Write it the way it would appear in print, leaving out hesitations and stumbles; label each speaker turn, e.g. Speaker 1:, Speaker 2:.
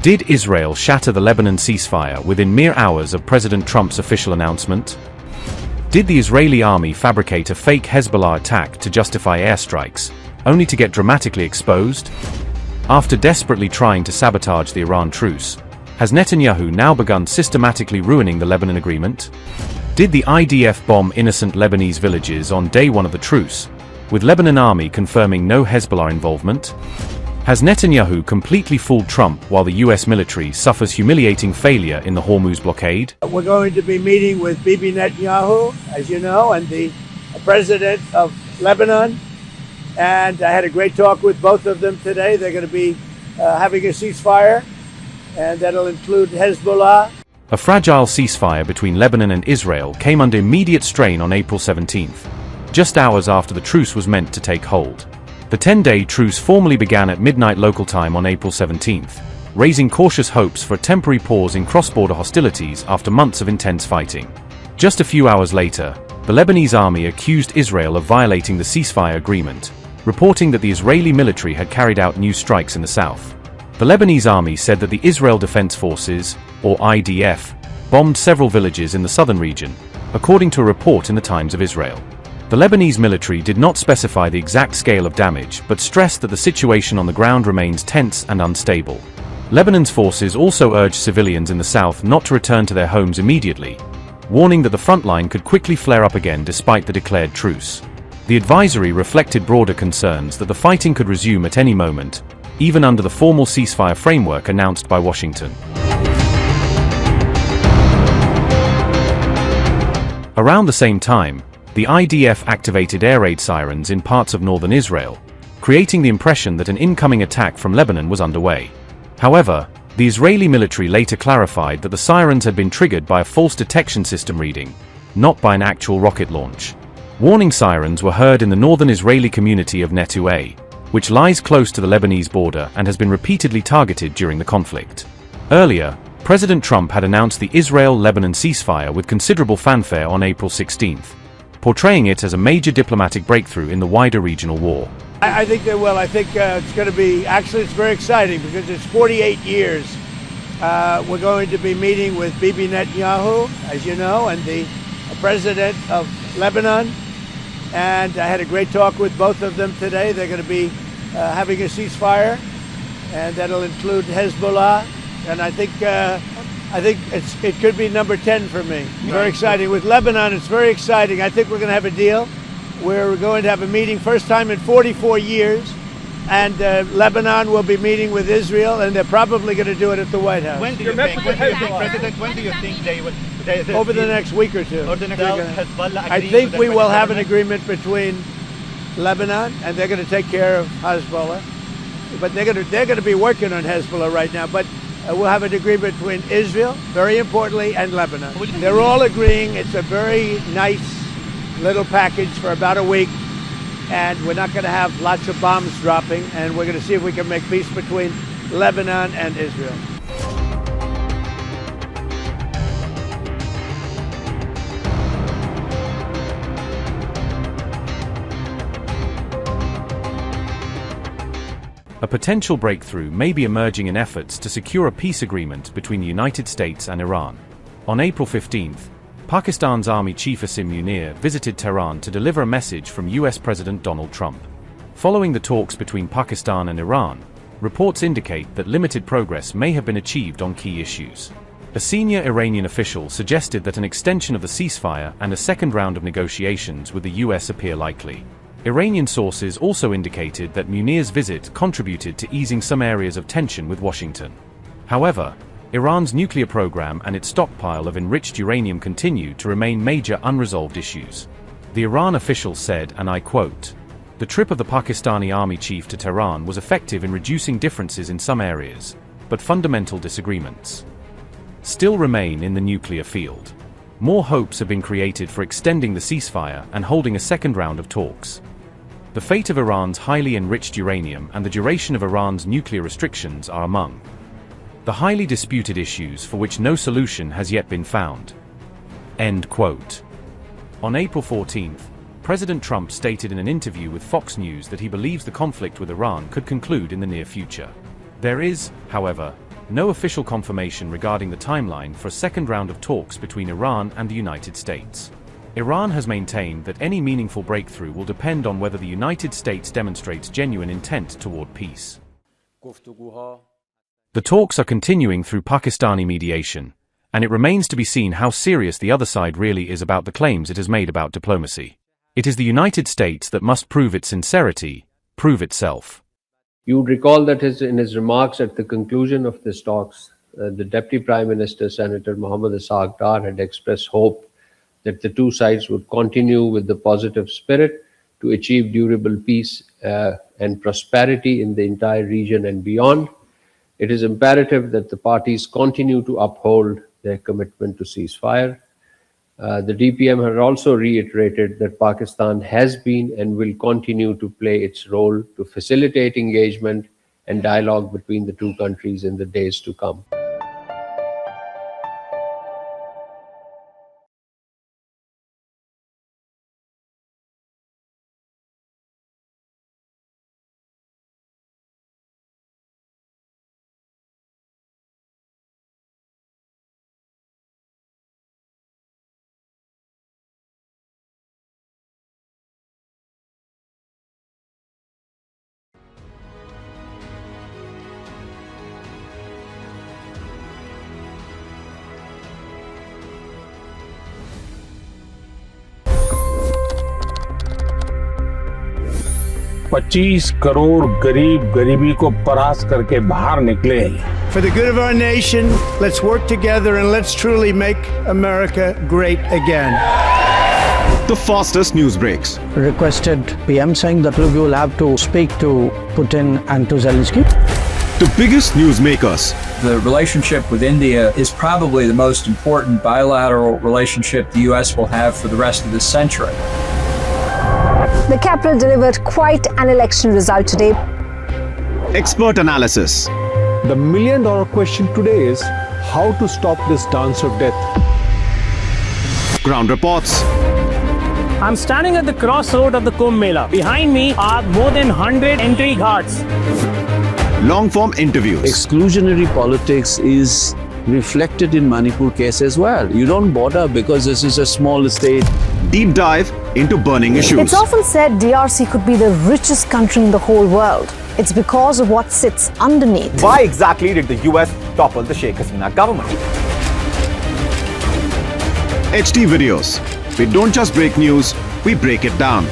Speaker 1: Did Israel shatter the Lebanon ceasefire within mere hours of President Trump's official announcement? Did the Israeli army fabricate a fake Hezbollah attack to justify airstrikes, only to get dramatically exposed? After desperately trying to sabotage the Iran truce, has Netanyahu now begun systematically ruining the Lebanon agreement? Did the IDF bomb innocent Lebanese villages on day one of the truce, with Lebanon army confirming no Hezbollah involvement? Has Netanyahu completely fooled Trump while the US military suffers humiliating failure in the Hormuz blockade?
Speaker 2: We're going to be meeting with Bibi Netanyahu, as you know, and the president of Lebanon. And I had a great talk with both of them today. They're going to be having a ceasefire, and that'll include Hezbollah.
Speaker 1: A fragile ceasefire between Lebanon and Israel came under immediate strain on April 17th, just hours after the truce was meant to take hold. The 10-day truce formally began at midnight local time on April 17th, raising cautious hopes for a temporary pause in cross-border hostilities after months of intense fighting. Just a few hours later, the Lebanese army accused Israel of violating the ceasefire agreement, reporting that the Israeli military had carried out new strikes in the south. The Lebanese army said that the Israel Defense Forces, or IDF, bombed several villages in the southern region, according to a report in the Times of Israel. The Lebanese military did not specify the exact scale of damage, but stressed that the situation on the ground remains tense and unstable. Lebanon's forces also urged civilians in the south not to return to their homes immediately, warning that the front line could quickly flare up again despite the declared truce. The advisory reflected broader concerns that the fighting could resume at any moment, even under the formal ceasefire framework announced by Washington. Around the same time, the IDF activated air raid sirens in parts of northern Israel, creating the impression that an incoming attack from Lebanon was underway. However, the Israeli military later clarified that the sirens had been triggered by a false detection system reading, not by an actual rocket launch. Warning sirens were heard in the northern Israeli community of Netuah, which lies close to the Lebanese border and has been repeatedly targeted during the conflict. Earlier, President Trump had announced the Israel-Lebanon ceasefire with considerable fanfare on April 16th, portraying it as a major diplomatic breakthrough in the wider regional war.
Speaker 2: I think they will. I think it's going to be, actually it's very exciting because it's 48 years. We're going to be meeting with Bibi Netanyahu, as you know, and the president of Lebanon. And I had a great talk with both of them today. They're going to be having a ceasefire, and that'll include Hezbollah. And I think it could be number 10 for me. Very exciting. With Lebanon, it's very exciting. I think we're going to have a deal. We're going to have a meeting, first time in 44 years. And Lebanon will be meeting with Israel, and they're probably going to do it at the White House.
Speaker 3: When do you think, President, when do you think they would?
Speaker 2: Over the next week or two.
Speaker 3: Or the next Hezbollah
Speaker 2: I think we will have an agreement between Lebanon, and they're going to take care of Hezbollah. But they're going to be working on Hezbollah right now. But we'll have an agreement between Israel, very importantly, and Lebanon. They're all agreeing. It's a very nice little package for about a week. And we're not going to have lots of bombs dropping, and we're going to see if we can make peace between Lebanon and Israel.
Speaker 1: A potential breakthrough may be emerging in efforts to secure a peace agreement between the United States and Iran. On April 15th, Pakistan's Army Chief Asim Munir visited Tehran to deliver a message from US President Donald Trump. Following the talks between Pakistan and Iran, reports indicate that limited progress may have been achieved on key issues. A senior Iranian official suggested that an extension of the ceasefire and a second round of negotiations with the US appear likely. Iranian sources also indicated that Munir's visit contributed to easing some areas of tension with Washington. However, Iran's nuclear program and its stockpile of enriched uranium continue to remain major unresolved issues. The Iran official said, and I quote, "The trip of the Pakistani army chief to Tehran was effective in reducing differences in some areas, but fundamental disagreements still remain in the nuclear field. More hopes have been created for extending the ceasefire and holding a second round of talks. The fate of Iran's highly enriched uranium and the duration of Iran's nuclear restrictions are among the highly disputed issues for which no solution has yet been found." End quote. On April 14th, President Trump stated in an interview with Fox News that he believes the conflict with Iran could conclude in the near future. There is, however, no official confirmation regarding the timeline for a second round of talks between Iran and the United States. Iran has maintained that any meaningful breakthrough will depend on whether the United States demonstrates genuine intent toward peace. The talks are continuing through Pakistani mediation, and it remains to be seen how serious the other side really is about the claims it has made about diplomacy. It is the United States that must prove its sincerity, prove itself.
Speaker 4: You would recall that in his remarks at the conclusion of these talks, the Deputy Prime Minister, Senator Mohammad Ishaq Dar, had expressed hope that the two sides would continue with the positive spirit to achieve durable peace and prosperity in the entire region and beyond. It is imperative that the parties continue to uphold their commitment to ceasefire. The DPM has also reiterated that Pakistan has been and will continue to play its role to facilitate engagement and dialogue between the two countries in the days to come.
Speaker 5: $25 crore गरीब गरीबी को परास्त करके बाहर निकले।
Speaker 2: For the good of our nation, let's work together and let's truly make America great again.
Speaker 6: The fastest news breaks.
Speaker 7: Requested PM saying that we will have to speak to Putin and to Zelensky.
Speaker 6: The biggest newsmakers.
Speaker 8: The relationship with India is probably the most important bilateral relationship the U.S. will have for the rest of this century.
Speaker 9: The capital delivered quite an election result today.
Speaker 6: Expert analysis.
Speaker 10: The million-dollar question today is how to stop this dance of death.
Speaker 6: Ground reports.
Speaker 11: I'm standing at the crossroad of the Kumbh Mela. Behind me are more than 100 entry guards.
Speaker 6: Long-form interviews.
Speaker 12: Exclusionary politics is reflected in Manipur case as well. You don't bother because this is a small state.
Speaker 6: Deep dive into burning issues.
Speaker 9: It's often said DRC could be the richest country in the whole world. It's because of what sits underneath.
Speaker 13: Why exactly did the US topple the Sheikh Hasina government?
Speaker 6: HT videos. We don't just break news, we break it down.